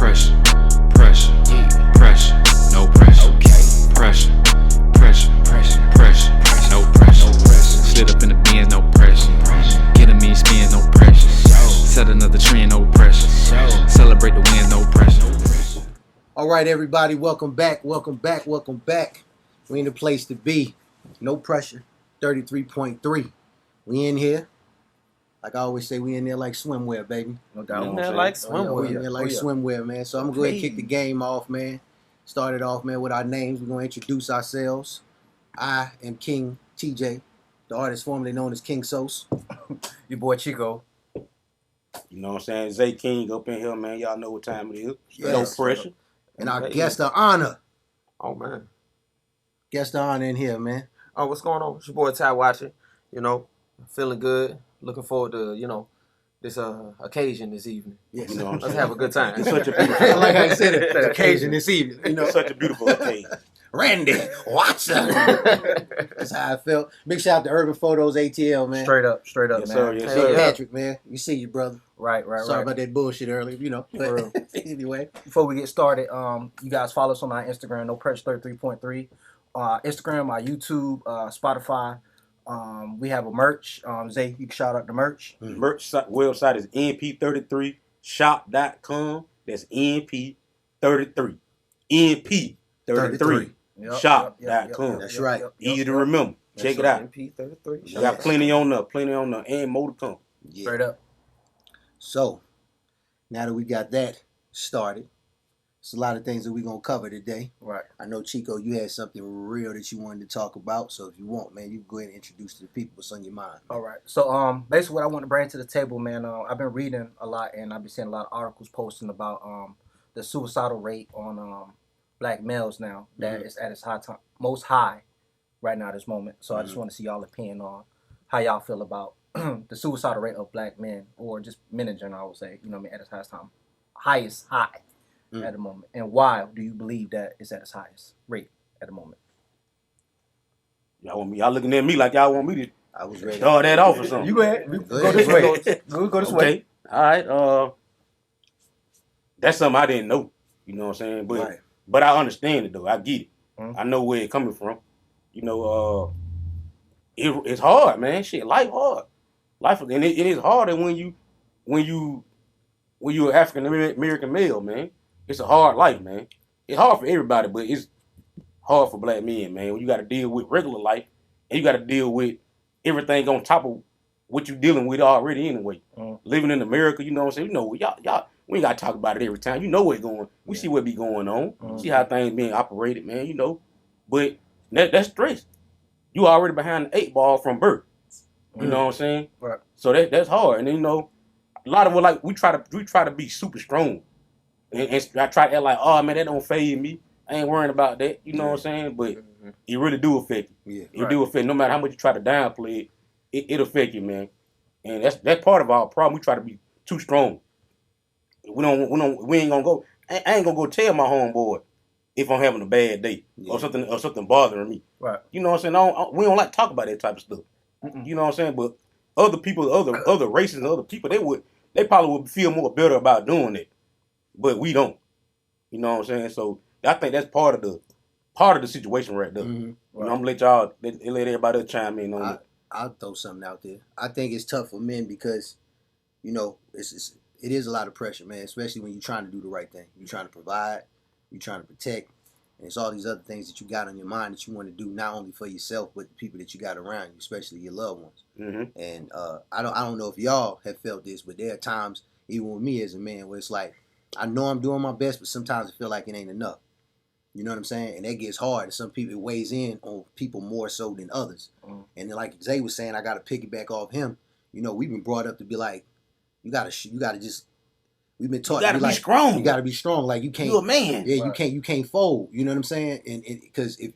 Pressure, pressure, pressure, no pressure. Pressure, pressure, pressure, no pressure. Slid up in the bin, no pressure. Get a mean spin, no pressure. Set another trend, no pressure. Celebrate the win, no pressure. All right, everybody, welcome back. We in the place to be. No pressure, 33.3. We in here. Like I always say, we in there like swimwear, baby. No doubt. In there like swimwear. We in there like swimwear, man. So I'm going to go ahead and kick the game off, man. Start it off, man, with our names. We're going to introduce ourselves. I am King TJ, the artist formerly known as King Sos. Your boy Chico. You know what I'm saying? Zay King up in here, man. Y'all know what time it is. Yes. No pressure. And our guest of honor. Oh, man. Guest of honor in here, man. Oh, what's going on? It's your boy Ty watching. You know, feeling good. Looking forward to, this occasion this evening. Yes. You know what I'm Let's saying? have a good time. It's such a beautiful I like how you said it. The occasion this evening. You know, such a beautiful occasion. Randy Watson. That's how I felt. Big shout out to Urban Photos ATL, man. Straight up, Yes, man. sir, yes, Hell sir. yeah. Patrick, man. You see you, brother. Right. Sorry about that bullshit earlier, For real. But anyway. Before we get started, you guys follow us on our Instagram, No Pressure 33.3. Instagram, our YouTube, Spotify. We have a merch. Zay, you can shout out the merch. Merch website is np33shop.com. That's np33. np33 shop.com. That's right. Easy to remember. Check it out. MP33. We got plenty on there, and more to come. Yeah. Straight up. So, now that we got that started, it's a lot of things that we're going to cover today. Right. I know, Chico, you had something real that you wanted to talk about. So, if you want, man, you can go ahead and introduce to the people what's on your mind. All right. So, basically what I want to bring to the table, man, I've been reading a lot and I've been seeing a lot of articles posting about the suicidal rate on black males now that is at its most high right now at this moment. So, I just want to see y'all opinion on how y'all feel about the suicidal rate of black men, or just men in general, I would say, at its highest high at the moment. And why do you believe that it's at its highest rate at the moment? Y'all looking at me like y'all want me to I was ready. start that off or something. You go ahead. Go this way. Go this Okay. way. All right. That's something I didn't know. You know what I'm saying? But I understand it though. I get it. I know where it's coming from. It's hard, man. Shit, life hard. And it is harder when you're an African American male, man. It's a hard life, man. It's hard for everybody, but it's hard for black men, man. When you got to deal with regular life, and you got to deal with everything on top of what you're dealing with already anyway. Living in America, you know what I'm saying? Y'all, we ain't got to talk about it every time. You know what's going on. We see what be going on. See how things being operated, man, But that's stress. You already behind the 8 ball from birth. You know what I'm saying? Right. So that's hard. And then, a lot of it, we try to be super strong. And I try to act like, oh man, that don't fade me. I ain't worrying about that. You know what I'm saying? But it really do affect you. Yeah. It do affect. No matter how much you try to downplay it affect you, man. And that's part of our problem. We try to be too strong. We ain't gonna go. I ain't gonna go tell my homeboy if I'm having a bad day or something bothering me. Right. You know what I'm saying? We don't like to talk about that type of stuff. You know what I'm saying? But other people, other races and other people, they probably would feel more better about doing it. But we don't. You know what I'm saying? So I think that's part of the situation right there. Mm-hmm. Right. I'm gonna let y'all let everybody else chime in on it. I'll throw something out there. I think it's tough for men because, it is a lot of pressure, man, especially when you're trying to do the right thing. You're trying to provide, you're trying to protect, and it's all these other things that you got on your mind that you want to do not only for yourself, but the people that you got around you, especially your loved ones. Mm-hmm. And I don't know if y'all have felt this, but there are times, even with me as a man, where it's like, I know I'm doing my best, but sometimes I feel like it ain't enough. You know what I'm saying? And that gets hard. And some people, it weighs in on people more so than others. And then, like Zay was saying, I got to piggyback off him. We've been brought up to be like, you gotta just. We've been taught you gotta to be strong. You gotta be strong. Like you can't. You're a man. Yeah, right. You can't fold. You know what I'm saying? And because if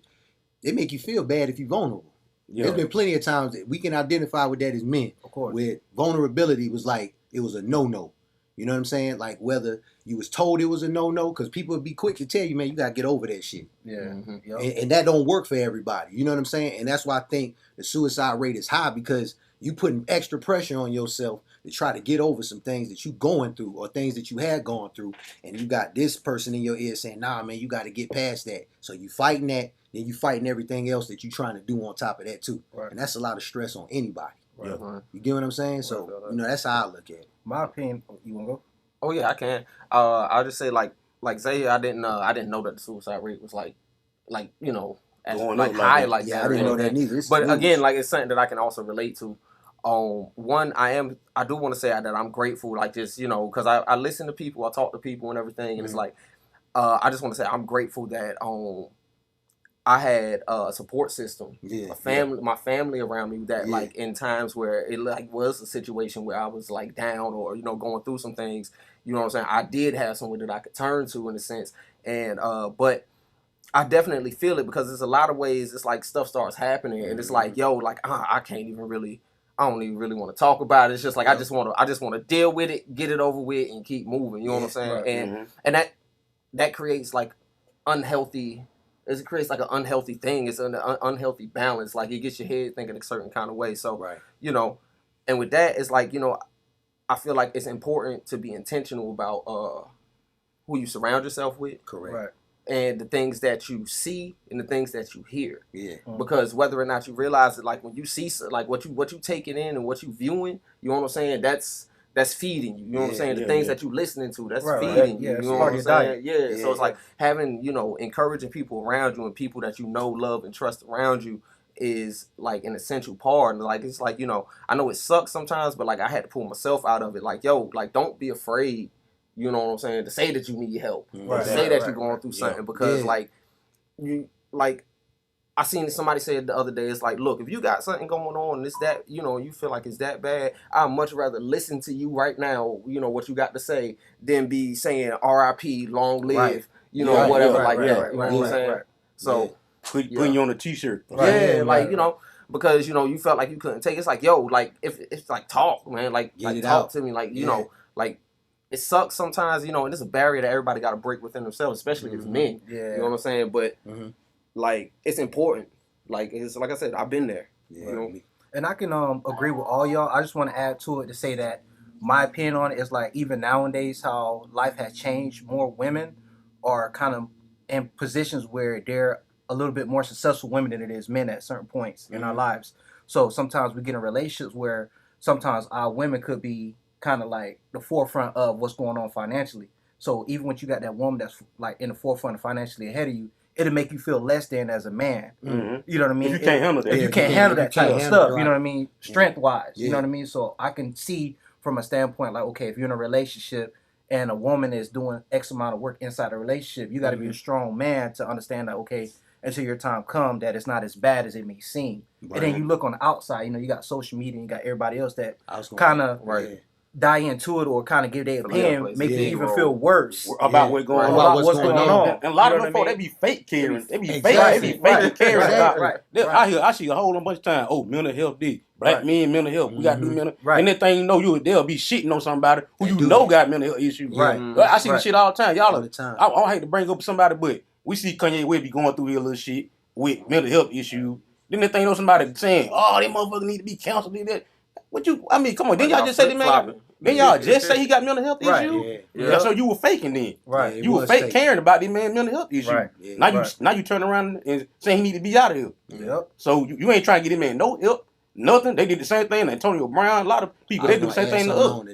it make you feel bad if you're vulnerable. Yeah. There's been plenty of times that we can identify with that as men. Of course. Where vulnerability was like it was a no-no. You know what I'm saying? Like whether you was told it was a no-no, because people would be quick to tell you, man, you gotta get over that shit. Yeah. Mm-hmm. Yep. And that don't work for everybody. You know what I'm saying? And that's why I think the suicide rate is high, because you putting extra pressure on yourself to try to get over some things that you going through or things that you had gone through, and you got this person in your ear saying, nah, man, you got to get past that. So you fighting that, then you fighting everything else that you trying to do on top of that too. Right. And that's a lot of stress on anybody. Right. Yeah. You get what I'm saying? So, that's how I look at it. My opinion, you want to go? Oh yeah, I can. I'll just say like Zay, I didn't know that the suicide rate was like as Going like up high that. like Yeah, that. I didn't know or that anything. neither. It's But huge. again, like it's something that I can also relate to. One, I do want to say that I'm grateful, like just because I listen to people, I talk to people and everything, and it's like I just want to say I'm grateful that I had a support system, my family around me that like in times where it like was a situation where I was like down or going through some things, you know what I'm saying, I did have someone that I could turn to in a sense, and but I definitely feel it because there's a lot of ways it's like stuff starts happening and it's like like I don't even really want to talk about it. It's just like I just want to deal with it, get it over with, and keep moving. You know what I'm saying? Right. And that creates like unhealthy. It creates like an unhealthy thing. It's an unhealthy balance. Like it gets your head thinking a certain kind of way. So and with that, it's like I feel like it's important to be intentional about who you surround yourself with. Correct. Right. And the things that you see and the things that you hear. Yeah. Because whether or not you realize it, like when you see like what you taking in and what you viewing, you know what I'm saying? That's feeding you. You know what I'm saying? The things that you listening to, that's feeding you. You know what I'm saying? Yeah. So it's like having, encouraging people around you and people that you know, love, and trust around you is like an essential part. And like it's like, I know it sucks sometimes, but like I had to pull myself out of it. Like, like don't be afraid. You know what I'm saying? To say that you need help, or to say that you're going through something, because like I seen somebody say it the other day. It's like, look, if you got something going on, and it's that you feel like it's that bad, I'd much rather listen to you right now. What you got to say than be saying R.I.P. Long live. Whatever like that. You know what I'm saying? Right. So putting you on a t-shirt. because you felt like you couldn't take it. It's like like if it's like talk, man, like talk out to me, like like. It sucks sometimes, and it's a barrier that everybody got to break within themselves, especially as men. Yeah. You know what I'm saying? But like, it's important. Like it's like I said, I've been there. Yeah. And I can agree with all y'all. I just want to add to it to say that my opinion on it is like even nowadays how life has changed. More women are kind of in positions where they're a little bit more successful women than it is men at certain points in our lives. So sometimes we get in relationships where sometimes our women could be kind of like the forefront of what's going on financially. So even when you got that woman that's like in the forefront of financially ahead of you, it'll make you feel less than as a man. Mm-hmm. You know what I mean? If you can't handle that. If you can't handle that type of stuff, you know what I mean? Strength wise, Yeah. you know what I mean? So I can see from a standpoint like, okay, if you're in a relationship and a woman is doing X amount of work inside a relationship, you got to be a strong man to understand that, okay, until your time come, that it's not as bad as it may seem. Right. And then you look on the outside, you got social media and you got everybody else that kind of die into it or kind of give their opinion, make it even feel worse about what's going on. About what's going on. And a lot of them folks, they be fake caring. They be fake caring about. I see a whole bunch of time. Oh, mental health, black men, mental health. We got to do mental. And that thing, they'll be shitting on somebody who got mental health issues. Right. I see the shit all the time. Y'all, all the time. I don't hate to bring up somebody, but we see Kanye West be going through his little shit with mental health issues. Then that thing, somebody saying, "Oh, they motherfucker need to be counseled." Come on, didn't y'all just say that man? Then y'all just say he got mental health issues? Yeah. So you were faking then. Right. You were fake caring about this man mental health issues. Right. Yeah. Now you turn around and say he need to be out of here. Yep. So you ain't trying to get him man no help, nothing. They did the same thing. Antonio Brown, a lot of people, they do the same thing to us.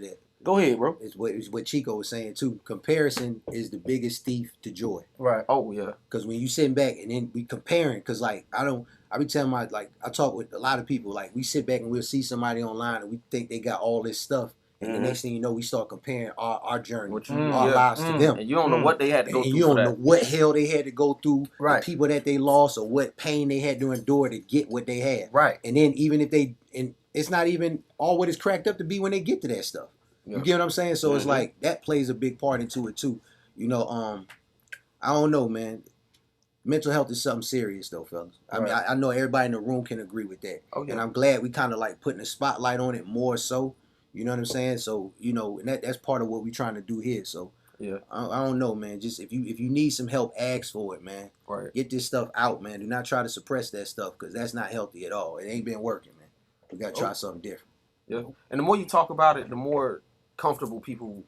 Go ahead, bro. It's what Chico was saying too. Comparison is the biggest thief to joy. Right. Oh yeah. Because when you sitting back and then we comparing, because like I be telling I talk with a lot of people, like we sit back and we'll see somebody online and we think they got all this stuff. And the next thing you know, we start comparing our journey, our lives to them. And you don't know what they had to go through. And you don't know what hell they had to go through, right? The people that they lost, or what pain they had to endure to get what they had, right? And then even if it's not even all what it's cracked up to be when they get to that stuff. Yeah. You get what I'm saying? So it's like that plays a big part into it too. I don't know, man. Mental health is something serious though, fellas. I mean, I know everybody in the room can agree with that. Oh, yeah. And I'm glad we kind of like putting a spotlight on it more so. You know what I'm saying? So, and that's part of what we're trying to do here. So, yeah, I don't know, man. Just if you need some help, ask for it, man. Right. Get this stuff out, man. Do not try to suppress that stuff because that's not healthy at all. It ain't been working, man. We gotta try something different. Yeah. And the more you talk about it, the more comfortable people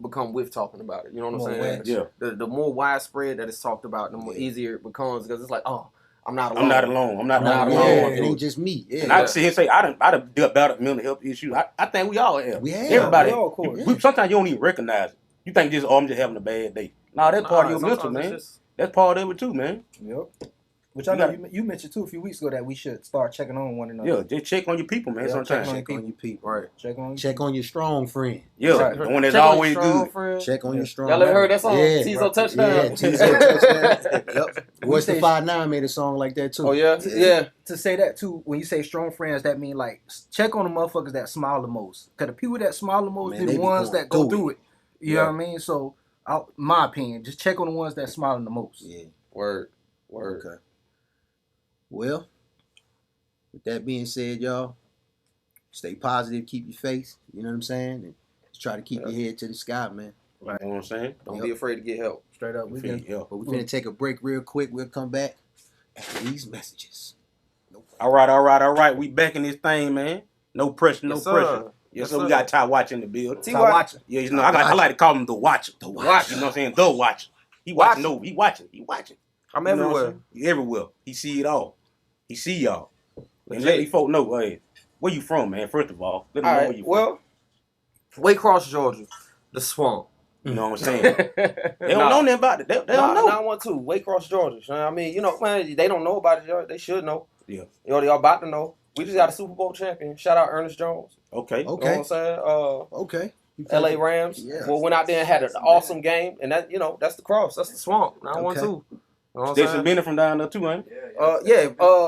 become with talking about it. You know what I'm saying? Yeah. The more widespread that it's talked about, the more easier it becomes because it's like, oh, I'm not alone. I'm not alone. I'm not Not alone. alone. Yeah, it ain't just me. Yeah. And I sit here and say, I done battled mental health issues. I think we all have. We have. Everybody. We all, of course. Sometimes you don't even recognize it. You think just, I'm just having a bad day. Nah, that's part of your mental, sometimes it's man. just- That's part of it too, man. Yep. Which I know you mentioned too a few weeks ago that we should start checking on one another. Yeah, just check on your people, man. Yeah, Sometimes. Check on your people. Right. Check on your strong friend. Yeah, Right. the one that's Check on your always strong good. friend. Check on your strong. Y'all ever heard that song? Yeah. Tizo Touchdown. Yeah, Tizo Touchdown. Yep. What's the 5'9" made a song like that too? Oh yeah, yeah. To say that too, when you say strong friends, that mean like check on the motherfuckers that smile the most. Cause the people that smile the most Man, be they the be ones going that go through through it. You know what I mean? So, my opinion, just check on the ones that smiling the most. Yeah. Word. Okay. Well, with that being said, y'all, stay positive, keep your faith. You know what I'm saying? And just try to keep your head to the sky, man. You know what I'm saying? Don't be afraid to get help. Straight up, Yeah. But we're finna take a break real quick. We'll come back after these messages. All right. We back in this thing, man. No pressure, no Yes, sir. pressure. Yes, So we sir. got Ty watching the build. T- Stop watching. Yeah, you know, I like to call him the watcher. The You watcher. know what I'm saying? The watcher. He watching. No, he watching. I'm You know what everywhere. saying? He everywhere. He see it all. He see y'all. And Legit. let these folk know, hey, where you from, man? First of all, let them All know where right. you from. Well, Waycross, Georgia, the swamp. You know what I'm saying? They don't Nah. know nothing about it. They don't know. I want to. Waycross, Georgia. I mean, you know, man, they don't know about it. Y'all. They should know. Yeah. Y'all about to know. We just got a Super Bowl champion. Shout out Ernest Jones. Okay. You know what Okay. I'm saying? Okay. LA Rams. Yeah. Well, went out there and had an awesome game, and that, you know, that's the cross. That's the swamp. 912. You know what I'm Stetson saying? Bennett from down there too, ain't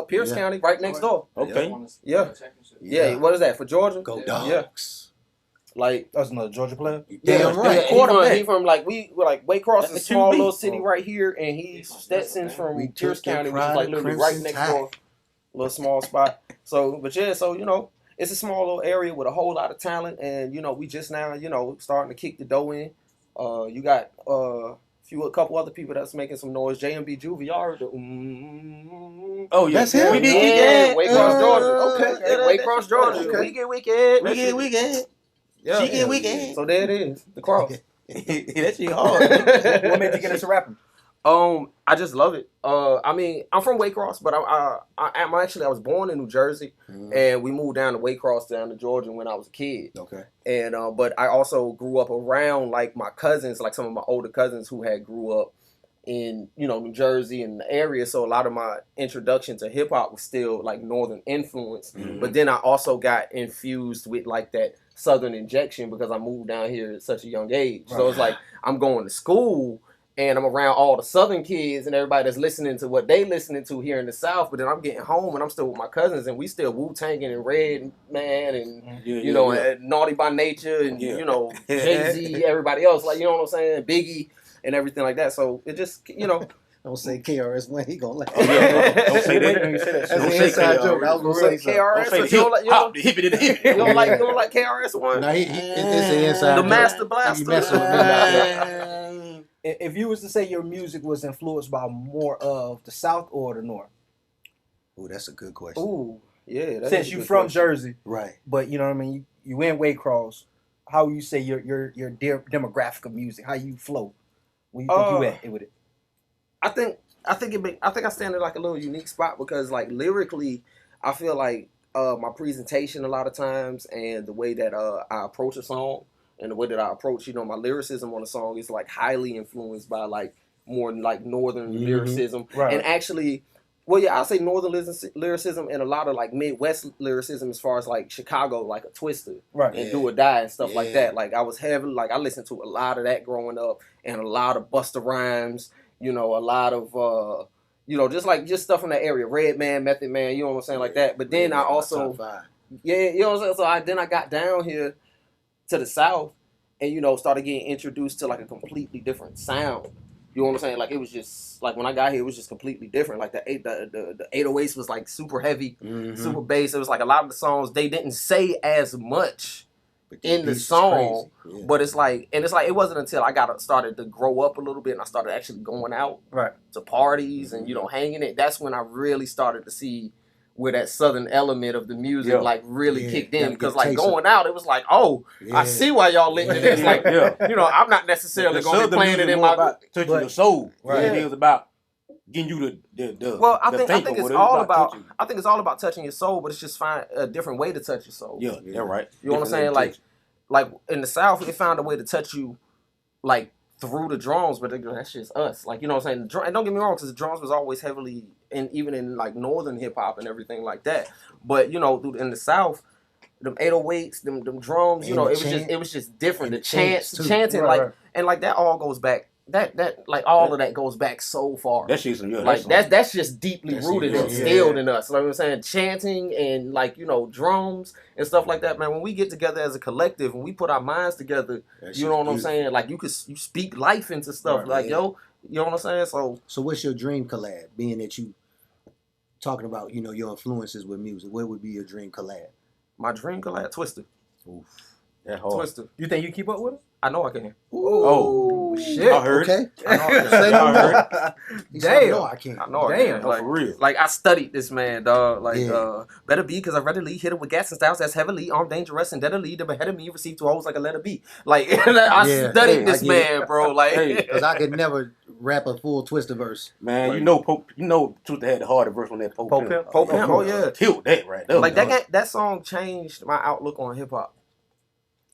Pierce Yeah. County, right next door. Okay. Yeah. What is that for Georgia? Go Yeah. Dogs. Like, That's another Georgia player. Damn yeah, right. he from like we're like Waycross is a That's small QB. little city right here, and he's Stetson's from We Pierce took that County, which is pride like of literally Crimson right next Tide. door, little small spot. So, but yeah, so you know, it's a small little area with a whole lot of talent, and you know, we just now, you know, starting to kick the dough in. You got a couple other people that's making some noise. JMB Juvie, y'all heard the Oh yeah. That's him? We Yeah, did. Waycross, Georgia. Okay. Waycross, Georgia. Okay. Weekend. Yeah. Weekend. So there it is, the cross. That shit hard. What made you get into rapping? I just love it. I mean, I'm from Waycross, but I was born in New Jersey, and we moved down to Waycross down to Georgia when I was a kid. Okay. And but I also grew up around like my cousins, like some of my older cousins who had grew up in, you know, New Jersey and the area. So a lot of my introduction to hip hop was still like northern influence. But then I also got infused with like that southern injection because I moved down here at such a young age. So it's like I'm going to school and I'm around all the southern kids and everybody that's listening to what they listening to here in the South. But then I'm getting home and I'm still with my cousins and we still Wu-Tanging and Red Man and you know, and Naughty by Nature and you know, Jay-Z, everybody else, like, you know what I'm saying, Biggie and everything like that. So it just, you know. Don't say KRS-One. He gonna laugh. Don't say that. That's Don't an say inside KRS. joke. I was gonna say something. KRS, Don't you say don't like, the hippie to the hippie. you don't like KRS One? No, it's an inside The joke. Master He Blaster. messing with me now. If you was to say your music was influenced by more of the South or the North, Ooh, that's a good question. Ooh, yeah. That's since a you good from question. Jersey, Right. but you know what I mean, you in Waycross, how would you say your demographic of music, how you flow, where you think you at with it? I think I stand in like a little unique spot because like lyrically, I feel like my presentation a lot of times and the way that I approach a song and the way that I approach, you know, my lyricism on a song is like highly influenced by like more like northern lyricism. Right. And actually, well, yeah, I'll say northern lyricism and a lot of like Midwest lyricism as far as like Chicago, like a Twister Right. and Do or Die and stuff like Yeah. that. Like I was heavily, like I listened to a lot of that growing up and a lot of Busta Rhymes, you know, a lot of, you know, just stuff in that area. Red Man, Method Man, you know what I'm saying, like that. But then I also, Top five. yeah, you know what I'm saying? So then I got down here to the South and, you know, started getting introduced to like a completely different sound. You know what I'm saying? Like it was just, like when I got here, it was just completely different. Like the 808s was like super heavy, super bass. It was like a lot of the songs, they didn't say as much But in the beats is song, crazy. Yeah. but it's like it wasn't until I started to grow up a little bit and I started actually going out Right. to parties and, you know, hanging it. That's when I really started to see where that southern element of the music Yeah. like really Yeah, kicked gotta in. get Because a like taste going out, it was like, oh, I see why y'all linked to this. Like, Yeah. you know, I'm not necessarily The going to be Southern playing it music in more my. about touching But- your soul. Right. It is about getting you the Well, I the think thinker, it's whatever, all about. touching. I think it's all about touching your soul, but it's just find a different way to touch your soul. Yeah, they're right. You know what I'm Different saying? touch. Like in the South, they found a way to touch you, like through the drums, but that's just us. Like, you know what I'm saying? And don't get me wrong, because the drums was always heavily, and even in like northern hip hop and everything like that. But you know, in the South, them 808s, them drums, you And know, the it was just different. and The the chants, too. chanting, Right, like right. and like that all goes back. That like all of that goes back so far. That shit's some Like that's just deeply That's rooted it, and yeah. instilled in us. Like I'm saying, chanting and like, you know, drums and stuff like that, man. When we get together as a collective and we put our minds together, you know what I'm saying? Like you speak life into stuff. Right, like yeah. yo, you know what I'm saying? So what's your dream collab? Being that you talking about, you know, your influences with music, what would be your dream collab? My dream collab, Twister. That hard. Twister. You think you keep up with him? I know I can. Oh, shit. I heard. Okay. I know I can. Say no I heard. more. He said, Damn. no, I can't. I know I Damn. can. Like, For real. like I studied this man, dog. Like, Yeah. better be because I readily hit it with gas and styles that's heavily armed, dangerous, and deadly. The behead of me received to always like a letter B. Like I Yeah. studied Hey, this I get man, bro. Like, Hey, Because I could never rap a full Twister verse. Man, Like- you know, Truth had the harder verse on that Pope Pope Pimp. Pimp. Pope Pimp, oh yeah. Killed that right there. Like that song changed my outlook on hip hop.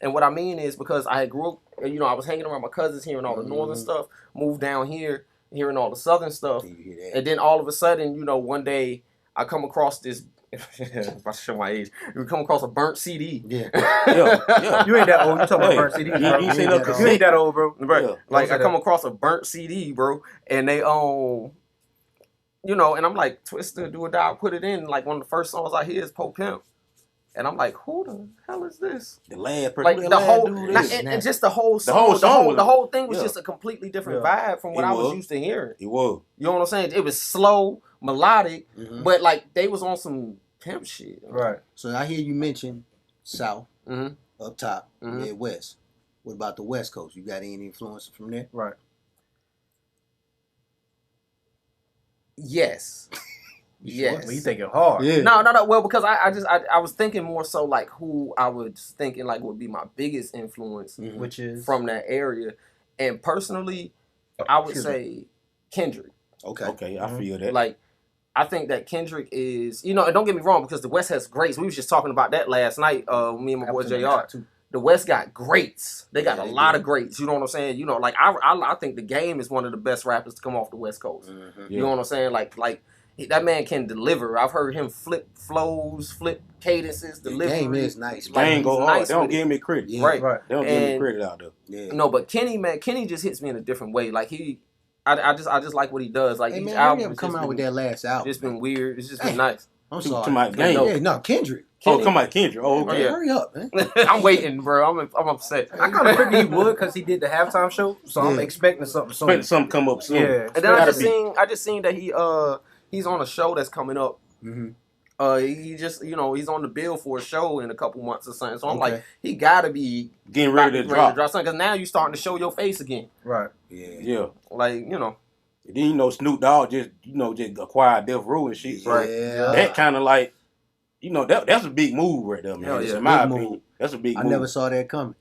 And what I mean is because I grew up, you know, I was hanging around my cousins hearing all the northern stuff, moved down here hearing all the southern stuff, Can you hear that? and then all of a sudden, you know, one day I come across this. If I show my age, we come across a burnt CD. Yeah. Yeah. You ain't that old. You talking Hey, about burnt CD, you bro. ain't seen no You cassette. ain't that old, bro. Right. Yeah. Like Don't I say come that. across a burnt CD, bro, and they you know, and I'm like, Twister, do or die, I put it in. Like one of the first songs I hear is Pope Pimp. And I'm like, who the hell is this? The last person. Like who the last whole, dude not, is? and just the whole song, whole song the was- whole thing was yeah. just a completely different Yeah. vibe from what It I was was. used to hearing. He was. You know what I'm saying? It was slow, melodic, Mhm. but like they was on some pimp shit. Right. So I hear you mention South, Mm-hmm. up top, Mhm. Midwest. What about the West Coast? You got any influence from there? Right. Yes. Yes. Well, you thinking hard. Yeah. No. Well, because I was thinking more so like who I was thinking like would be my biggest influence Mhm. Which is from that area, and personally, I would excuse me. say Kendrick. Okay. Okay, I Mhm. feel that. Like, I think that Kendrick is, you know, and don't get me wrong, because the West has greats. We was just talking about that last night, me and my boy JR. The West got greats. They got Yeah, a they lot do. of greats. You know what I'm saying? You know, like I think the Game is one of the best rappers to come off the West Coast. Mhm. You know what I'm saying? Like that man can deliver. I've heard him flip flows, flip cadences, The delivery. game is nice. Like, Gang go he's hard. nice They don't with it. give me credit. Yeah. Right. Right. They don't give me And- credit out there. Yeah. No, but Kenny just hits me in a different way. Like I just like what he does. Like Hey each man, album hurry up, has come just out been, with that last album. It's been weird. It's just Hey. been nice. I'm To sorry. my gang. No. Yeah, no, Kendrick. Oh, Kenny- come on, Kendrick. Oh, Oh, okay. yeah. Hurry up, man. I'm waiting, bro. I'm upset. I kind of figured he would because he did the halftime show, so I'm Yeah. expecting something soon. Expect something come up soon. Yeah. And then I Gotta just be. seen that he's on a show that's coming up. Mm-hmm. He just, you know, he's on the bill for a show in a couple months or something. So I'm Okay. like, he gotta be Getting ready to drop. something because now you starting to show your face again. Right. Yeah. Yeah. Like, you know, And then Snoop Dogg just acquired Death Row and shit. So Yeah. that kind of like, that's a big move right there, man. Hell yeah. In my Big opinion, move. that's a big I move. never saw that coming.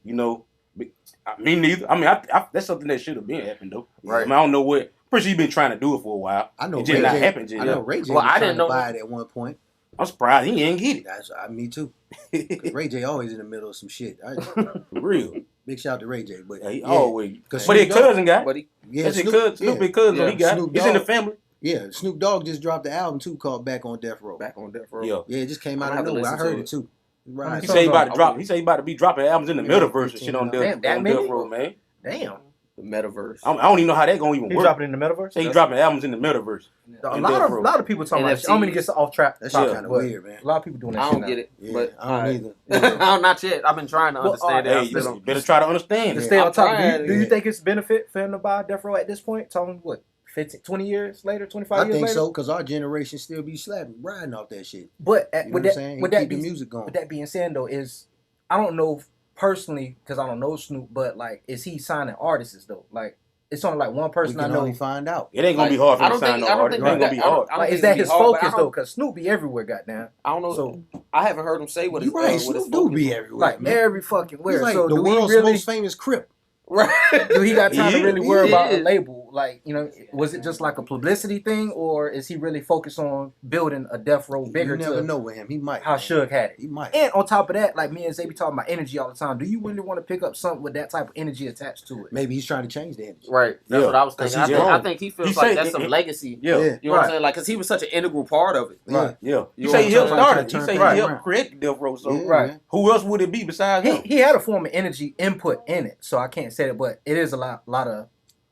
Me neither. I mean, I that's something that should have been happened though. Right. I mean, I don't know what. Pretty sure he been trying to do it for a while. I know It just not Ray J. happened just I know yet. Ray J Well, was I trying didn't know to buy it at one point. I'm surprised he ain't get it. Me too. 'Cause Ray J always in the middle of some shit. For real. Big shout out to Ray J. But Yeah, he yeah, always. 'Cause But his Snoop Dogg- cousin guy. but he, yeah, That's his cousin. Snoop his cousin. Yeah. He got Snoop it. It's in the Dogg. family. Yeah, Snoop Dogg just dropped the album too called Back on Death Row. back on death row. Yeah. Yeah, it just came I'm out gonna of have to nowhere. I listen heard to it too. Right. He So- say he about to I drop. would- He say he about to be dropping albums in the Yeah, metaverse and shit on Damn, that on many? Death Row, man. Damn. The metaverse. I don't even know how that gonna even He work. dropping in the metaverse? Say he dropping albums in the metaverse. A in lot Death of Row. people talking about NFTs. shit. I'm gonna get off track. That shit Yeah. kind of but weird, man. A lot of people doing that I shit don't now. get it, Yeah, but I don't either. I'm not yet. I've been trying to Well, understand Hey, it. you I still don't- better try to understand To it. stay on I'm top, trying, do you yeah. think it's benefit for him to buy Death Row at this point? Talking what, 15, 20 years later, 25 I years think later? so, because our generation still be slapping, riding off that shit. But You know with what I'm that, saying? with He that keep the be- music going. with that being said, though, I don't know personally because I don't know Snoop, but like, is he signing artists though? Like, it's only like one We person I can know. only find out. It ain't gonna be hard for I him to don't sign think. no I don't artist. think It ain't gonna be hard. I don't Like, think is that it's his gonna be hard, but focus though? Because Snoop be everywhere, goddamn. I don't know. So I haven't heard him say what You his right, what his Snoop do focus be was. everywhere. like man. every fucking He's where. like So the do we world's really? most famous Crip. Right. Do he got time to Yeah. really worry Yeah. about a label? Like, you know, was it just like a publicity thing, or is he really focused on building a Death Row bigger You never to know with him. He might. how man. Suge had it? He might. And on top of that, like me and Zay be talking about energy all the time. Do you really want to pick up something with that type of energy attached to it? Maybe he's trying to change the energy. Right. That's Yeah. what I was 'Cause thinking. he's I grown. think he feels He like say- that's some legacy. Yeah. Yeah. You know what I'm saying? Like, because he was such an integral part of it. Right. Yeah. You You say he know what helped I'm start saying? it. He say he Right. helped create the Death Row. So Yeah, Right. man. who else would it be besides him? He had a form of energy input in it, so I can't say it, but it is a lot of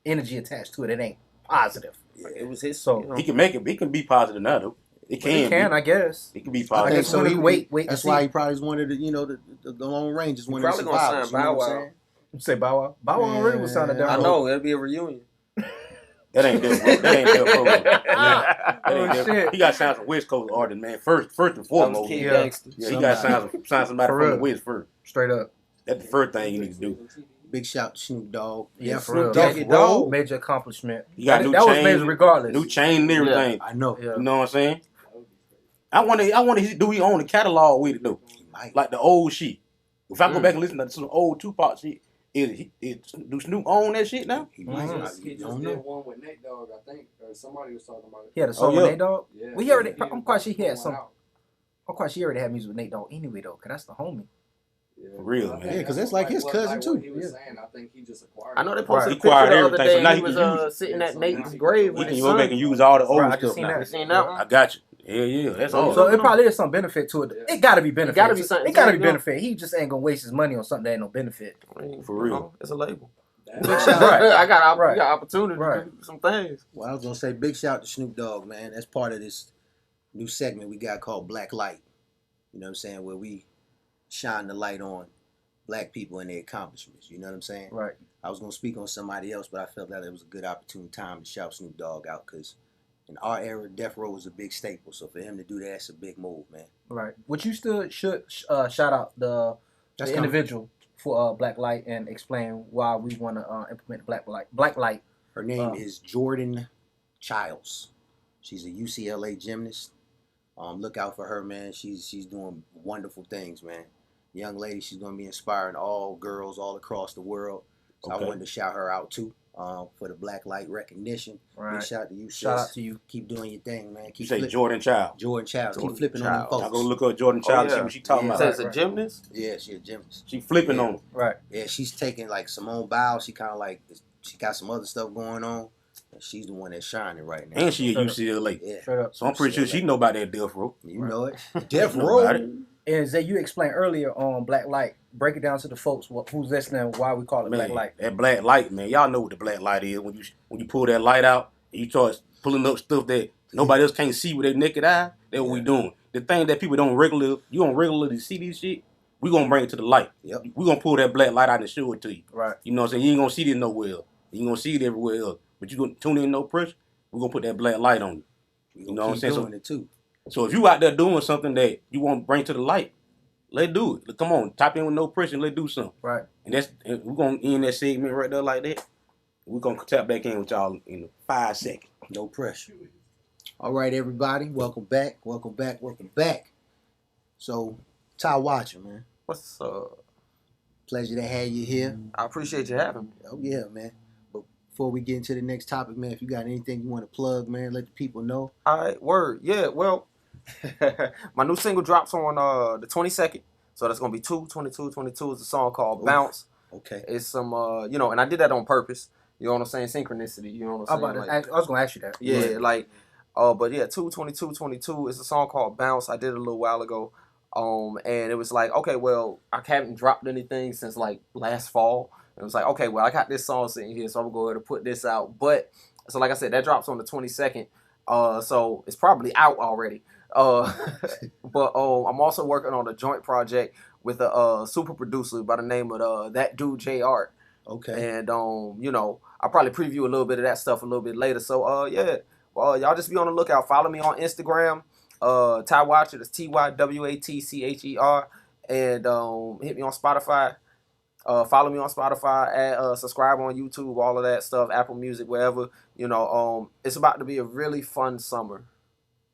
energy attached to it. It ain't positive. It was his. So- you know. He can make it. He can be positive now, though. It He can, be. I guess. It can be I positive. think guess so. we He, can wait to that's see. why he probably is one of the, the Lone Rangers, one of the probably gonna sign survivors. You know what Bow I'm Wow. saying? Say Bow Wow. Bow Wow already was signed to Death I Row. know it'll be a reunion. That ain't Death Row. That ain't Death Row. That Oh, ain't Death Row. shit. He got to sign some West Coast artists, man. First and foremost. Kid Yeah. Gangster. Yeah, he got to sign somebody For from the real. West first. Straight up. That's the first thing you need to do. Big shout to Snoop Dogg. Yeah, Death for Row. real. Death Death Row. Row. Major accomplishment. He got new that was chain, major regardless. new chain and everything. I know. Yeah. You know what I'm saying? I wonder. Do he own the catalog with it though? He might. Like the old shit. If I go back and listen to some old Tupac shit, do Snoop own that shit now? He might. Mhm. I He just don't did know. one with Nate Dogg, I think. Or somebody was talking about it. He had a song Oh, with yeah. Nate Dogg. Yeah, Well, he already. he I'm quite sure he had put some. one out. I'm quite sure he already had music with Nate Dogg anyway though, cause that's the homie. Yeah. For real, I man. think Yeah, 'cause that's like his cousin, what too. He was Yeah. saying, I think he just acquired. I know they it. posted He a picture acquired the other everything, day. so now he he was can use it. sitting at So Nate's now- grave He with can his go back son. and use all the old Right, I just stuff seen now. that. You seen that one? I got you. Yeah, that's all. So it probably is some benefit to it. It gotta be benefit. gotta be something It gotta to be it, yeah. benefit. He just ain't gonna waste his money on something that ain't no benefit. I mean, For you real. know, it's a label. Big shout Right. I got Right. got opportunity Right. to do some things. Well, I was gonna say big shout to Snoop Dogg, man. That's part of this new segment we got called Black Light. You know what I'm saying? Where we shine the light on black people and their accomplishments. You know what I'm saying? Right. I was gonna speak on somebody else, but I felt that it was a good opportune time to shout Snoop Dogg out because in our era, Death Row was a big staple. So for him to do that, it's a big move, man. Right. But you still should shout out the That's individual for Black Light and explain why we want to implement Black Light. Black Light. Her name is Jordan Chiles. She's a UCLA gymnast. Look out for her, man. She's doing wonderful things, man. Young lady, she's gonna be inspiring all girls all across the world. So Okay. I wanted to shout her out too for the Black Light recognition. Right. Big shout out to you, sis. Shout out to you. Keep doing your thing, man. You Keep say flip- Jordan Child. Jordan Chiles. Jordan Keep flipping on them Chiles. I folks. go look up Jordan Child and see yeah. what she talking Yeah. So about. it's a Right. gymnast. Yeah, she a gymnast. She flipping Yeah. on him. Right. Yeah, she's taking like Simone Biles. She kind of like she got some other stuff going on. And she's the one that's shining right now. And she at Straight up. UCLA. Yeah, Straight up. So I'm pretty sure she know about that Death Row. you know it. Death Know Row. about it. And Zay, you explained earlier on Black Light. Break it down to the folks who's listening. Why we call it Black Man, Light. that black light, man. Y'all know what the black light is. When you pull that light out, and you start pulling up stuff that nobody else can't see with their naked eye. That's what we doing. The thing that people don't regularly see these shit. We gonna bring it to the light. Yep. We gonna pull that black light out and show it to you. Right. You know what I'm saying? You ain't gonna see this nowhere else. You ain't gonna see it everywhere else. But you gonna tune in, no pressure. We gonna put that black light on you. We You know gonna what I'm keep saying? So- doing it too. So if you out there doing something that you want to bring to the light, let's do it. Come on, tap in with no pressure. And let's do something. Right. And we're gonna end that segment right there like that. We're gonna tap back in with y'all in 5 seconds. No pressure. All right, everybody. Welcome back. Welcome back. Welcome back. So, Ty Watcher, man. What's Pleasure to have you here. I appreciate you having me. Oh, yeah, man. But before we get into the next topic, man, if you got anything you want to plug, man, let the people know. All right, word. Yeah, well, my new single drops on the 22nd. So that's going to be 2/22/22 is a song called Oof. Bounce. Okay. It's some, and I did that on purpose. You know what I'm saying? Synchronicity. You know what I'm saying? Like, I was gonna ask you that. yeah, like, but yeah, 2/22/22 is a song called Bounce. I did it a little while ago. And it was like, okay, well, I haven't dropped anything since like last fall. It was like, okay, well, I got this song sitting here, so I'm gonna go ahead and put this out. But so like I said, that drops on the 22nd. So it's probably out already. But I'm also working on a joint project with a super producer by the name of that dude J Art. Okay. And I'll probably preview a little bit of that stuff a little bit later. So yeah. Well, y'all just be on the lookout. Follow me on Instagram. Ty Watcher, that's TYWATCHER. And hit me on Spotify. Follow me on Spotify, subscribe on YouTube, all of that stuff, Apple Music, wherever. It's about to be a really fun summer.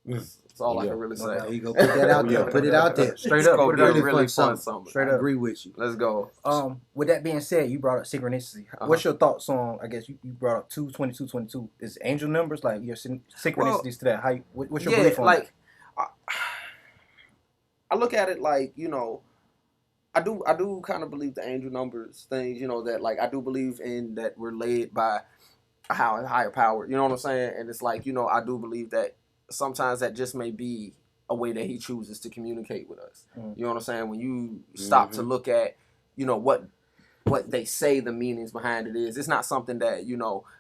That's all I can really say. There you go. Put that out there. Put it out there. Straight It's up. gonna Put be it a out there. really fun summer. Straight I up. agree with you. Let's go. With that being said, you brought up synchronicity. What's your thoughts on? I guess you brought up 2222. Is angel numbers like your synchronicities to that? How? What's your belief on that? I look at it like I do kind of believe the angel numbers things. That like I do believe in that we're led by a higher power. You know what I'm saying? And it's like I do believe that sometimes that just may be a way that he chooses to communicate with us. You know what I'm saying? When you stop to look at what they say the meanings behind it is, it's not something that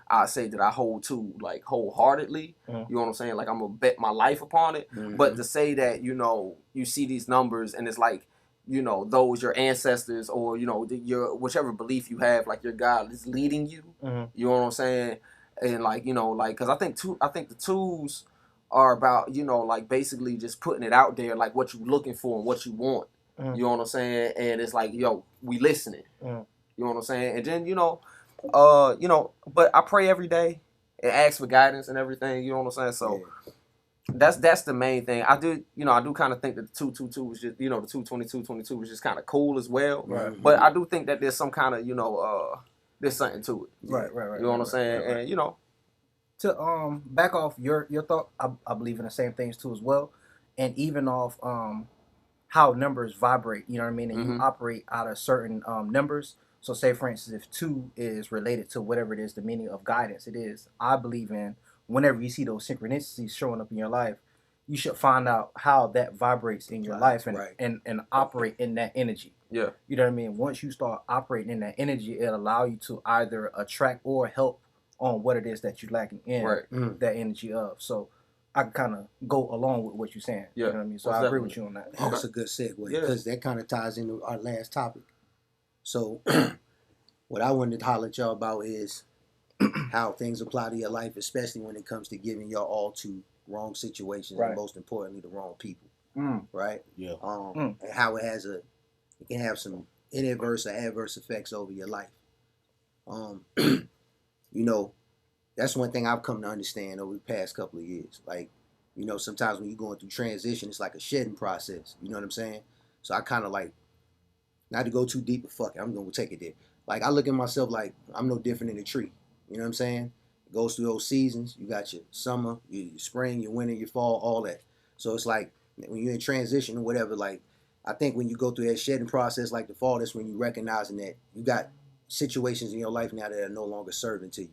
I say that I hold to like wholeheartedly. You know what I'm saying? Like I'm gonna bet my life upon it. But to say that you see these numbers and it's like those your ancestors or your whichever belief you have, like your God is leading you. You know what I'm saying? And like because I think the twos are about like basically just putting it out there, like what you're looking for and what you want. You know what I'm saying? And it's like we listening. You know what I'm saying? And then but I pray every day and ask for guidance and everything. You know what I'm saying? So. Yeah. That's the main thing. I do kind of think that the 222 was just the 222 was just kind of cool as well. Right. But I do think that there's some kind of there's something to it. Right. You know what I'm saying? Right. And to back off your thought, I believe in the same things too as well, and even off how numbers vibrate. You know what I mean? And you operate out of certain numbers. So say for instance, if 2 is related to whatever it is, the meaning of guidance it is. I believe in. Whenever you see those synchronicities showing up in your life, you should find out how that vibrates in your life and operate in that energy. Yeah. You know what I mean? Once you start operating in that energy, it'll allow you to either attract or help on what it is that you're lacking in that energy of. So I can kind of go along with what you're saying. Yeah. You know what I mean? So I agree with you on that. That's a good segue because that kind of ties into our last topic. So what I wanted to holler at y'all about is how things apply to your life, especially when it comes to giving your all to wrong situations and most importantly the wrong people. Right? Yeah. And how it can have some inadverse or adverse effects over your life. That's one thing I've come to understand over the past couple of years. Like, sometimes when you're going through transition, it's like a shedding process. You know what I'm saying? So I kind of like, not to go too deep, but fuck it, I'm going to take it there. Like, I look at myself like I'm no different than a tree. You know what I'm saying? It goes through those seasons. You got your summer, your spring, your winter, your fall, all that. So it's like when you're in transition or whatever, like I think when you go through that shedding process like the fall, that's when you recognizing that you got situations in your life now that are no longer serving to you.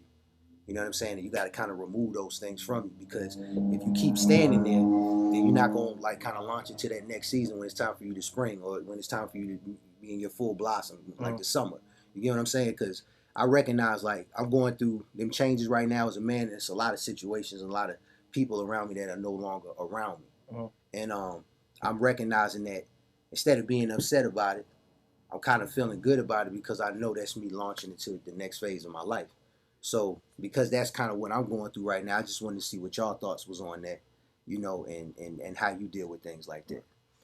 You know what I'm saying? And you got to kind of remove those things from you because if you keep standing there, then you're not going to like kind of launch into that next season when it's time for you to spring or when it's time for you to be in your full blossom like the summer. You get what I'm saying? Because I recognize like I'm going through them changes right now as a man. There's a lot of situations and a lot of people around me that are no longer around me. And I'm recognizing that instead of being upset about it, I'm kind of feeling good about it because I know that's me launching into the next phase of my life. So because that's kind of what I'm going through right now, I just wanted to see what y'all thoughts was on that, and how you deal with things like that.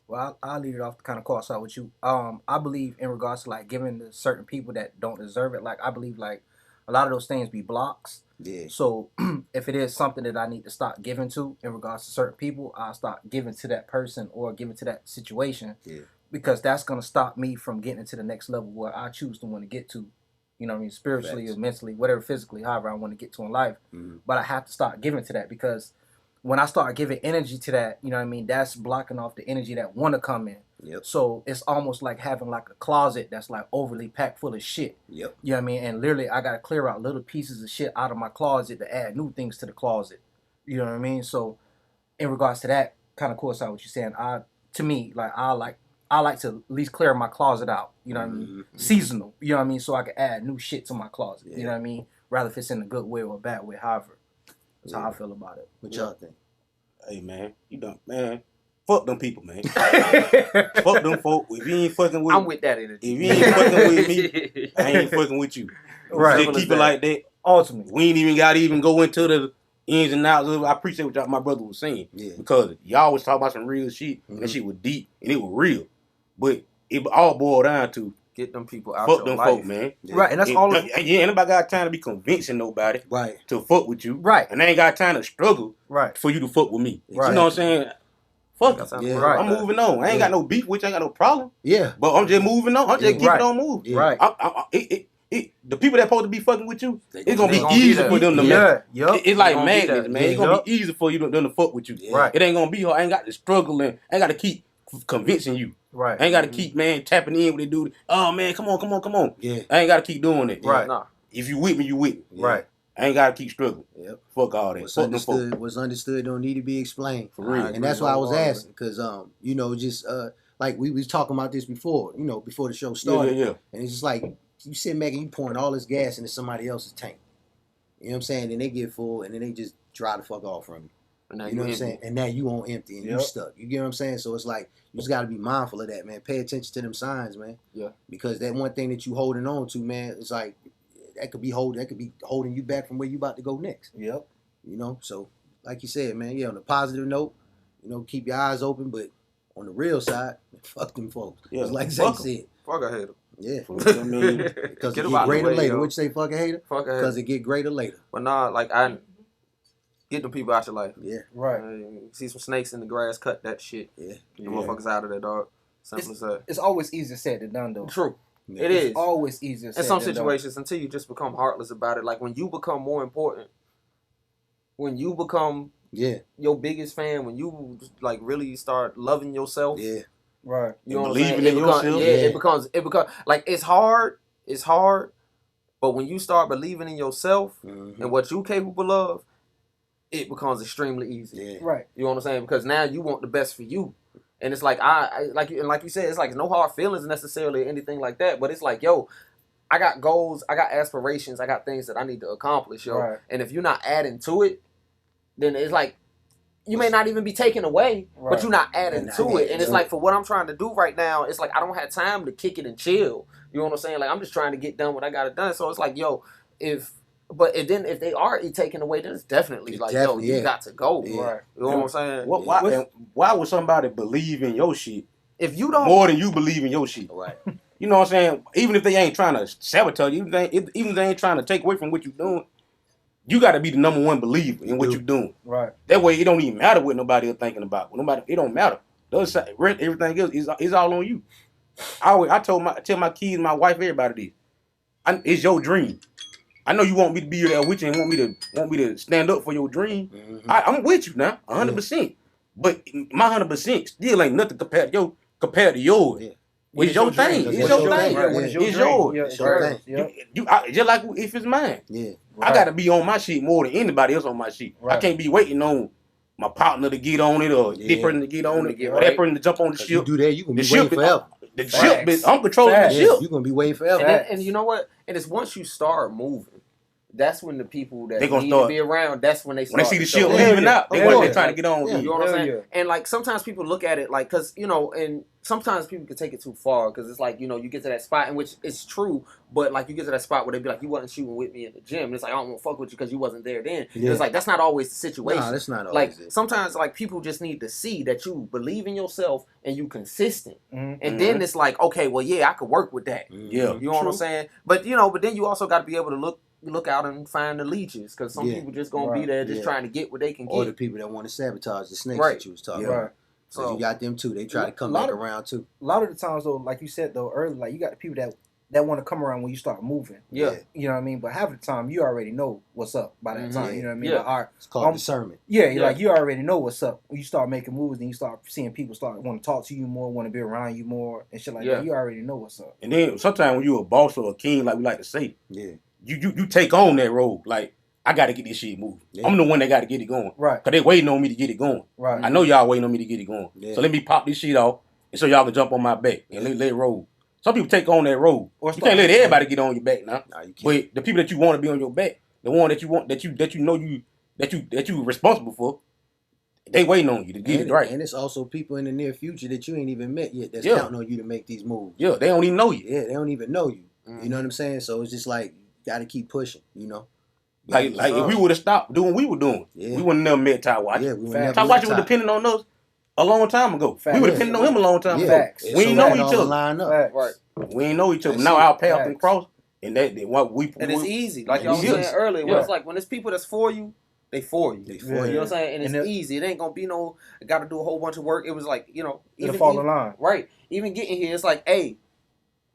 Well, I'll lead it off to kind of cross out with you. I believe in regards to like giving to certain people that don't deserve it. Like I believe like a lot of those things be blocks. Yeah. So if it is something that I need to stop giving to in regards to certain people, I'll stop giving to that person or giving to that situation. Yeah. Because that's gonna stop me from getting to the next level where I choose to want to get to. You know what I mean? Spiritually or mentally, whatever, physically, however I want to get to in life. But I have to start giving to that because when I start giving energy to that, you know what I mean, that's blocking off the energy that want to come in. Yep. So it's almost like having like a closet that's like overly packed full of shit. Yep. You know what I mean? And literally I got to clear out little pieces of shit out of my closet to add new things to the closet. You know what I mean? So in regards to that, kind of course out what you're saying, I like to at least clear my closet out. You know what I mean? Seasonal. You know what I mean? So I can add new shit to my closet. You know what I mean? Rather if it's in a good way or a bad way, however. That's how I feel about it. What y'all think? Hey, man. You done, man. Fuck them people, man. Fuck them folk. If you ain't fucking with I'm with that energy. If you ain't fucking with me, I ain't fucking with you. Right. Just keep it like that. Ultimately. We ain't even got to even go into the ins and outs of it. I appreciate what my brother was saying. Yeah. Because y'all was talking about some real shit, and that shit was deep, and it was real. But it all boiled down to Get them people out Fuck your them life. folk, man. Yeah. Right, and that's all. Yeah, anybody got time to be convincing nobody Right. to fuck with you. Right. And they ain't got time to struggle Right. for you to fuck with me. Right. You know what I'm saying? Fuck Got it. time to Yeah. worry about I'm that. moving on. I ain't got no beef with you. I ain't got no problem. Yeah. But I'm just moving on. I'm just keeping Right. on moving. Yeah. Right. The people that supposed to be fucking with you, it's gonna They be gonna be easy there. for them to Yeah. Yup. It's like gonna be magnets, there. man. Yeah, It's gonna yup. be easy for you them to fuck with you. Yeah. Right. It ain't gonna be hard. I ain't got to struggle and I ain't got to keep convincing you. Right. I ain't got to keep, man, tapping in what they do. Oh, man, come on. Yeah. I ain't got to keep doing it. Right. Nah. If you with me, you with me. Yeah. Right. I ain't got to keep struggling. Yep. Fuck all that. Fuck them folk. What's understood don't need to be explained. For real. And that's why I was asking, because just like we was talking about this before, before the show started. Yeah. And it's just like you sitting back and you pouring all this gas into somebody else's tank. You know what I'm saying? And they get full and then they just dry the fuck off from you. And now You know what I'm empty. saying? And now you on empty and you Yep. stuck. You get what I'm saying? So it's like you just gotta be mindful of that, man. Pay attention to them signs, man. Yeah. Because that one thing that you holding on to, man, it's like that could be holding you back from where you about to go next. Yep. So like you said, man, yeah, on a positive note, keep your eyes open, but on the real side, fuck them folks. Yeah, It's like Zay fuck 'em. said. Fuck a hater. Yeah. I mean, Because Get it them get out the greater way, later. yo. What you say, fuck a hater? Fuck a hater. Because it get greater later. But nah, like I get them people out your life. Yeah. Right. See some snakes in the grass, cut that shit. Yeah. The motherfuckers out of there, dog. Simple as that. It's always easier said than done, though. Yeah. True. It It's is. always easier said In some than done. situations, until you just become heartless about it. Like when you become more important, when you become Yeah. your biggest fan, when you like really start loving yourself, Yeah. Right. you know And what I'm saying? believing in It becomes- yourself. Yeah, Yeah. it becomes like it's hard, but when you start believing in yourself Mhm. and what you capable of, it becomes extremely easy. Yeah. Right. You know what I'm saying? Because now you want the best for you. And it's like like you said, it's like no hard feelings necessarily or anything like that. But it's like, yo, I got goals, I got aspirations, I got things that I need to accomplish, yo. Right. And if you're not adding to it, then it's like you may not even be taken away, Right. but you're not adding Not to adding it. And it's to like it. for what I'm trying to do right now, it's like I don't have time to kick it and chill. You know what I'm saying? Like I'm just trying to get done what I gotta done. So it's like, yo, if they are taken away, then it's definitely It's like, definitely, yo, you yeah. got to go. Yeah. Right. You know what I'm saying? Why would somebody believe in your shit If you don't, more than you believe in your shit? Right. You know what I'm saying? Even if they ain't trying to sabotage you, even if they ain't trying to take away from what you're doing, you got to be the number one believer in what you're doing. Right. That way, it don't even matter what nobody else thinking about. It don't matter. The other side, everything else is all on you. I tell my kids, my wife, everybody this. It's your dream. I know you want me to be there with you and want me to stand up for your dream. Mhm. I'm with you now, 100%. But my 100% still ain't nothing compared to yours. Yeah. It's your thing. That's It's what your your thing. thing. Right. What is your It's dream? yours. Yeah, It's your right. thing. Yep. Just like if it's mine. Yeah. I got to be on my shit more than anybody else on my shit. I Right. can't be waiting on my partner to get on it or this Yeah. person to get on it Get or that right. person to jump on the 'Cause you ship. do that, you gonna The be ship waiting forever. The Facts. ship, bitch, I'm controlling Facts. the Yeah, ship. you gonna be waiting forever. and you know what? And it's once you start moving, that's when the people that They gonna need start- to be around, that's when they When they start see the to show ship up. leaving out, they Hell want yeah. they trying to get on. Yeah. You know what I'm Hell saying? yeah. And like sometimes people look at it like, cause and sometimes people can take it too far, cause it's like, you get to that spot in which it's true, but like you get to that spot where they be like, you wasn't shooting with me in the gym. And it's like, I don't want to fuck with you because you wasn't there then. Yeah. It's like that's not always the situation. Nah, that's not always Like it. sometimes like people just need to see that you believe in yourself and you consistent. Mhm. And then it's like, okay, well yeah, I could work with that. Yeah. You know what I'm True. saying? But but then you also got to be able to look out and find the leeches, because some Yeah. people just gonna be Right. there just Yeah. trying to get what they can Or the get. people that want to sabotage the snakes Right. that you was talking Yeah. about. Right. So So- you got them too. They try to come Lot back of- around too. A lot of the times, though, like you said though earlier, like you got the people that want to come around when you start moving. Yeah. You know what I mean? But half the time, you already know what's up by that Mhm. time. You know what I mean? Yeah. Like, all right, It's called discernment. yeah, Yeah. like you already know what's up. When you start making moves, then you start seeing people start want to talk to you more, want to be around you more, and shit like Yeah. that. You already know what's up. And then sometimes when you a boss or a king, like we like to say, Yeah. you take on that role. Like, I got to get this shit moving. Yeah. I'm the one that got to get it going. Right, Because they waiting on me to get it going. right. I know y'all waiting on me to get it going. Yeah. So let me pop this shit off and so y'all can jump on my back and let it roll. Some people take on that role. Or You start- can't let everybody get on your back now. Nah, you can't. But the people that you want to be on your back, the one that you want, that you know that you responsible for, they waiting on you to get and, it right. And it's also people in the near future that you ain't even met yet that's Yeah. counting on you to make these moves. Yeah, they don't even know you. Yeah, they don't even know you. Mhm. You know what I'm saying? So it's just like you got to keep pushing. Like if we would have stopped doing what we were doing, Yeah. we would have never met Ty Watch. yeah, we would Facts. never Ty met Watch was Ty. depending on us a long time ago. Facts. We would Yeah. depended on him a long time Yeah. ago. Facts. And We so ain't know that each all other. line up. Facts. Right. We ain't know each other. That's Now it. our path can Facts. cross, and that what we And it's easy, like and y'all was it's saying easy. earlier. When Yeah. it's like when it's people that's for you, they for you. They Yeah. for You know you. what I'm saying? And it's And easy. It ain't gonna be no. Got to do a whole bunch of work. It was like It'll even fall in line. right. Even getting here, it's like, hey,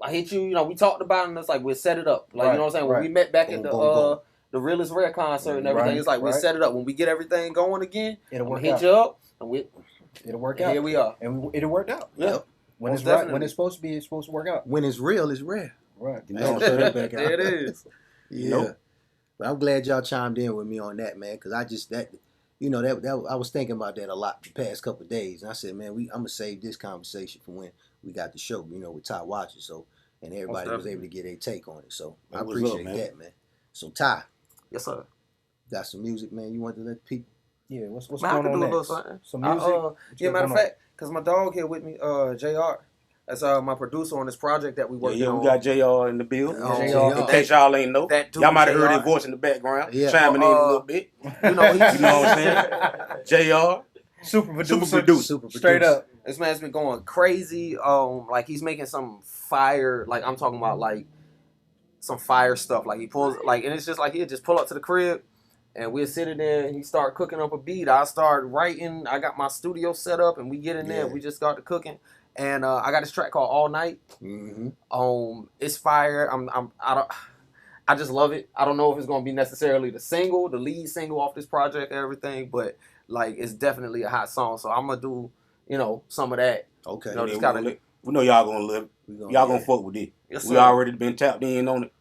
I hit you. You know, we talked about it, and it's like we'll set it up. Like you know what I'm saying? When Right. we met back Boom, at the boom, boom. the Realest Rare concert and everything, Right, it's like we'll right. set it up. When we get everything going again, It'll I'm work gonna hit out. you up, and we It'll work and out. here we are. And it'll work out. Yeah. Yep. When Most it's right, when definitely. it's supposed to be, it's supposed to work out. When it's real, it's rare. Right. You know what I'm saying? Back out. There it is. Yeah. Nope. But I'm glad y'all chimed in with me on that, man, because I just that I was thinking about that a lot the past couple of days, and I said, man, I'm gonna save this conversation for when we got the show, with Ty watching, so and everybody was able to get their take on it. So I That was appreciate up, man. that, man. So Ty, Yes, sir. got some music, man. You want to let the people? Yeah. What's Man, I going can on do a little next? something. Some music. Yeah, got matter of going on? fact, because my dog here with me, Jr. That's my producer on this project that we working Yeah, on. we got JR in the building. Yeah, In case y'all ain't know, That dude, y'all might have heard JR. his voice in the background, Yeah. chiming in a little bit. You know, he's, You know what I'm saying? JR, Super producer. super producer. Super Straight producer. up. This man's been going crazy. Like he's making some fire. Like I'm talking about, like some fire stuff. Like he pulls, like, and it's just like he'll just pull up to the crib, and we'll sit in there. And he start cooking up a beat. I start writing. I got my studio set up, and we get in there. Yeah. We just start to cooking. And I got this track called All Night. Mm-hmm. It's fire. I just love it. I don't know if it's gonna be necessarily the lead single off this project and everything, but like it's definitely a hot song. So I'm gonna do, some of that. Okay. No, Yeah, just we, gotta- gonna we know y'all gonna love it. Y'all gonna fuck with it. Yes, We sir. already been tapped in on it.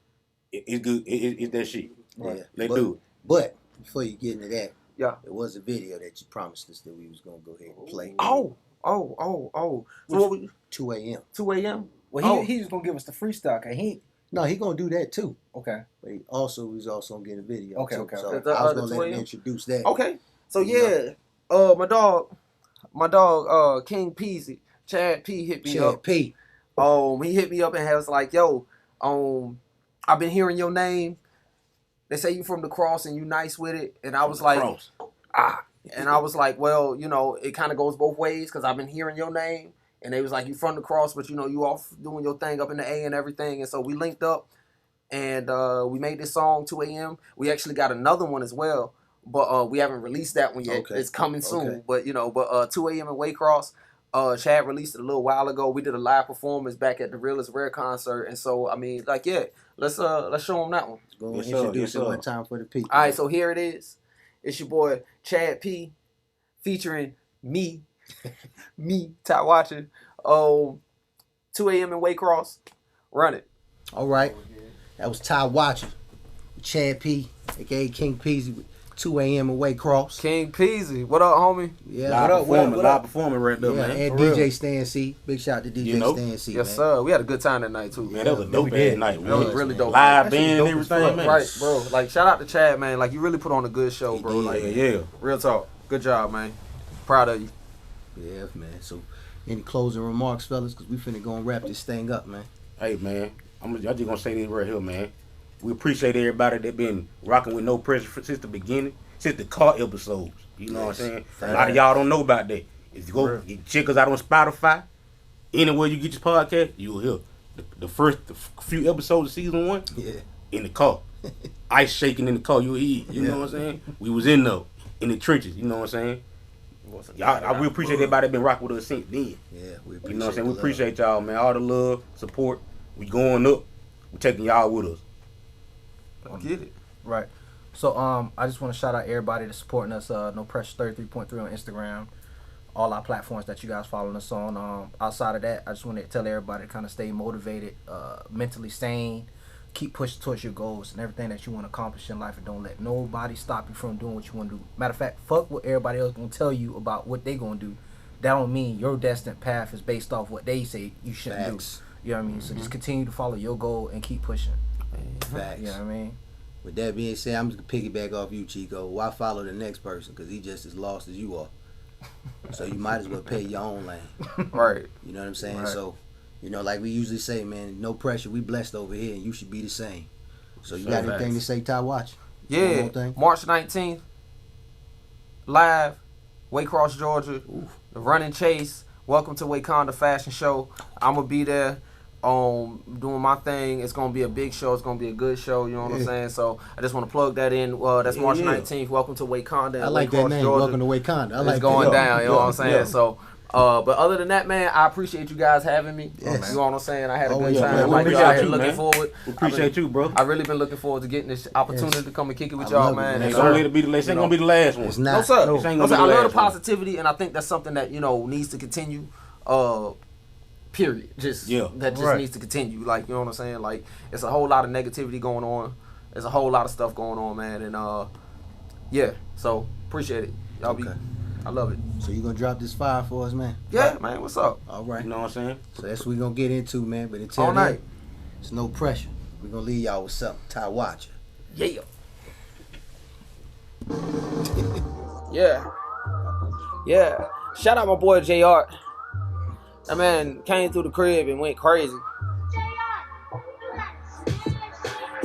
It's good. It's that shit. Yeah. Let's do it. But before you get into that, Yeah. there was a video that you promised us that we was gonna go ahead and play. Oh. So what we 2 a.m. 2 a.m. Well, Oh. he's gonna give us the freestyle. Cause he No, he gonna do that too. okay. But he's also gonna get a video. Okay, too. okay, So okay. I was The gonna 2 let him a.m.? introduce that. Okay. So Yeah. my dog, King Peasy, Chad P hit me Chad up. P. He hit me up and was like, yo, I've been hearing your name. They say you from the cross and you nice with it. And I was like, Cross. and I was like, well, it kind of goes both ways because I've been hearing your name. And they was like, you from the cross, but you off doing your thing up in the A and everything. And so we linked up and we made this song 2 a.m. We actually got another one as well, but we haven't released that one yet. Okay. It's coming soon. Okay. But 2 a.m. in Waycross, Chad released it a little while ago. We did a live performance back at the Realest Rare concert. And so, I mean, like, yeah, let's show them that one. Go and Yes, sir. introduce Yes, it one sir. time for the people. All right, so here it is. It's your boy Chad P, featuring me, Ty Watching. 2 a.m. in Waycross. Run it. All right. That was Ty Watching. Chad P, aka King Peasy, with 2 a.m. in Waycross. King Peasy. What up, homie? Yeah. Live performing right there, Yeah, man. and For real. DJ Stan C. Big shout out to DJ You know? Stan C. Yes, man. sir. We had a good time that night, too. Man, that was a we dope ass did. night, That was man. really dope. Live That shit band and dope as everything, fuck. man. Right, bro. Like, shout out to Chad, man. Like, you really put on a good show, bro. He Like, did. Yeah. real talk. Good job, man. Proud of you. Yeah, man. So, any closing remarks, fellas? Because we finna go and wrap this thing up, man. Hey, man, I'm just gonna say this right here, man. We appreciate everybody that been rocking with No Pressure since the beginning, since the car episodes. You know what I'm saying? A lot of y'all don't know about that. If you go you check us out on Spotify, anywhere you get your podcast, you'll hear the first few episodes of season 1 Yeah. in the car. Ice shaking in the car, you'll hear it. You know what I'm saying? We was in the trenches, you know what I'm saying? Y'all, I really appreciate everybody that been rocking with us since then. Yeah, we appreciate You know what I'm saying? We the appreciate y'all, man. All the love, support. We going up. We taking y'all with us. Get it. Right. So I just want to shout out everybody that's supporting us. No Pressure 33.3 on Instagram, all our platforms that you guys following us on. Outside of that, I just want to tell everybody to kind of stay motivated, mentally sane, keep pushing towards your goals and everything that you want to accomplish in life, and don't let nobody stop you from doing what you want to do. Matter of fact, fuck what everybody else gonna tell you about what they gonna do. That don't mean your destined path is based off what they say you shouldn't Facts. do. You know what I mean? So just continue to follow your goal and keep pushing. Facts. You know what I mean? With that being said, I'm just gonna piggyback off you, Chico. Why follow the next person? Because he just as lost as you are. So you might as well pay your own lane. Right. You know what I'm saying? Right. So, like we usually say, man, no pressure. We blessed over here, and you should be the same. So you got anything to say, Ty Watch? One Yeah. more thing? March 19th, live, Waycross, Georgia. The Running Chase. Welcome to Wakanda Fashion Show. I'm going to be there. doing my thing. It's gonna be a big show. It's gonna be a good show. You know what I'm saying? So I just want to plug that in. That's March 19th. Welcome to Wakanda. I like that name. Georgia. Welcome to Wakanda. I like it's going that. down. You know what I'm saying? So. But other than that, man, I appreciate you guys having me. Yes. You know what I'm saying? I had a Always, good time. man. Like, We y'all appreciate here you, looking man. forward. Appreciate you, bro. I really been looking forward to getting this opportunity to come and kick it with I y'all, love it, man. man. And, It's only to be the last. Ain't gonna be the last one. It's no, not. sir. No, this ain't No, gonna sir. be I the love the last one. positivity, and I think that's something that needs to continue. Period. That just needs to continue. Like, you know what I'm saying? Like, it's a whole lot of negativity going on. There's a whole lot of stuff going on, man. And yeah. So appreciate it. Y'all be. I love it. So you gonna drop this fire for us, man? Yeah, man. What's up? All right. You know what I'm saying? So that's what we gonna get into, man. But until All then, night. it's no pressure. We gonna leave y'all with something. Ty Watcher. Yeah. Yeah. Yeah. Shout out my boy JR. That man came through the crib and went crazy.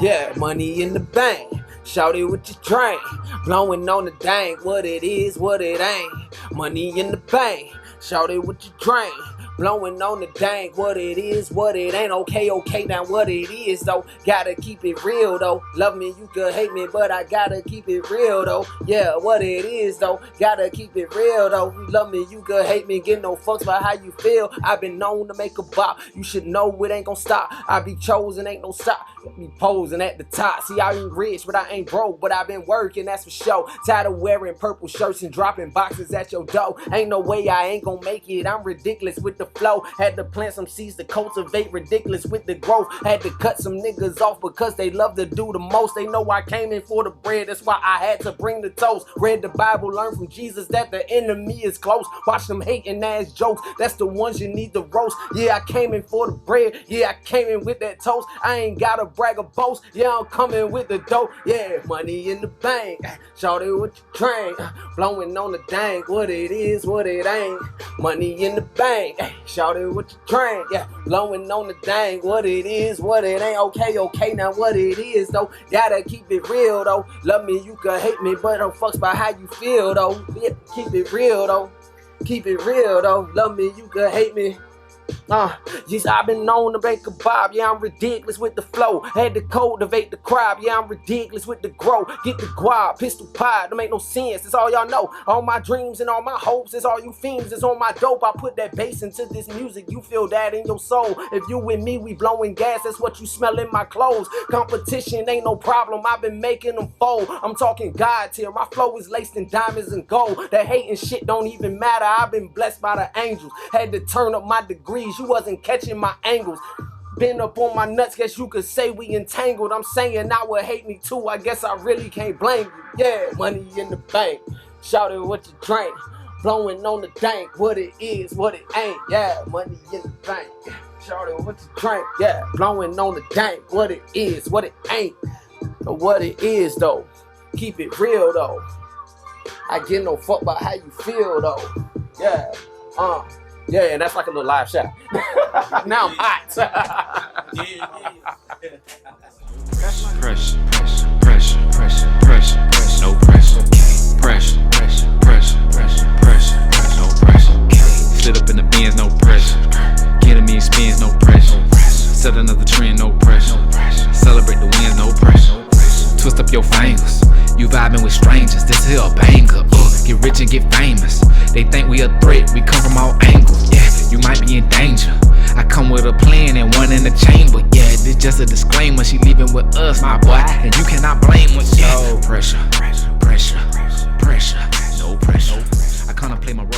Yeah, money in the bank. Shout it with your drink. Blowing on the dank. What it is, what it ain't. Money in the bank. Shout it with your drink. Blowing on the dank, what it is, what it ain't. Okay, now what it is though. Gotta keep it real though. Love me, you could hate me, but I gotta keep it real though. Yeah, what it is though. Gotta keep it real though. Love me, you could hate me. Get no fucks about how you feel. I've been known to make a bop. You should know it ain't gon' stop. I be chosen, ain't no stop. Be posing at the top. See, I ain't rich, but I ain't broke. But I've been working, that's for sure. Tired of wearing purple shirts and dropping boxes at your door. Ain't no way I ain't gon' make it. I'm ridiculous with the flow. Had to plant some seeds to cultivate, ridiculous with the growth. Had to cut some niggas off because they love to do the most. They know I came in for the bread, that's why I had to bring the toast. Read the Bible, learn from Jesus that the enemy is close. Watch them hating ass jokes, that's the ones you need to roast. Yeah, I came in for the bread, yeah, I came in with that toast. I ain't gotta brag or boast, yeah, I'm coming with the dope. Yeah, money in the bank, shout it with your drink. Blowing on the dank, what it is, what it ain't. Money in the bank, shout it with your drink, yeah. Blowing on the dang, what it is, what it ain't. Okay, now what it is though. Gotta keep it real though. Love me, you could hate me, but don't fucks about how you feel though. Yeah, keep it real though. Keep it real though. Love me, you could hate me. Yes, I've been known to make a bob. Yeah, I'm ridiculous with the flow. Had to cultivate the crowd. Yeah, I'm ridiculous with the grow. Get the guap, pistol pie. Don't make no sense. That's all y'all know. All my dreams and all my hopes. It's all you fiends. It's on my dope. I put that bass into this music. You feel that in your soul. If you with me, we blowing gas. That's what you smell in my clothes. Competition ain't no problem. I've been making them fold. I'm talking God tier. My flow is laced in diamonds and gold. That hating shit don't even matter. I've been blessed by the angels. Had to turn up my degrees. You wasn't catching my angles. Been up on my nuts, guess you could say we entangled. I'm saying I would hate me too, I guess I really can't blame you. Yeah, money in the bank, shout it what you drink. Blowing on the dank, what it is, what it ain't. Yeah, money in the bank, shout it what you drink. Yeah, blowing on the dank, what it is, what it ain't. But what it is though, keep it real though. I get no fuck about how you feel though. Yeah, yeah, and that's like a little live shot. Now I'm hot. Pressure, no pressure. Pressure, no pressure. Sit up in the Benz, no pressure. Getting me spins, no pressure. Set another trend, no pressure. Celebrate the wins, no pressure. Twist up your fingers. You vibing with strangers, this here a banger. Get rich and get famous. They think we a threat, we come from all angles. Yeah, you might be in danger. I come with a plan and one in the chamber. Yeah, this just a disclaimer. She leaving with us, my boy, and you cannot blame us. Yeah, pressure, no pressure. I contemplate my role.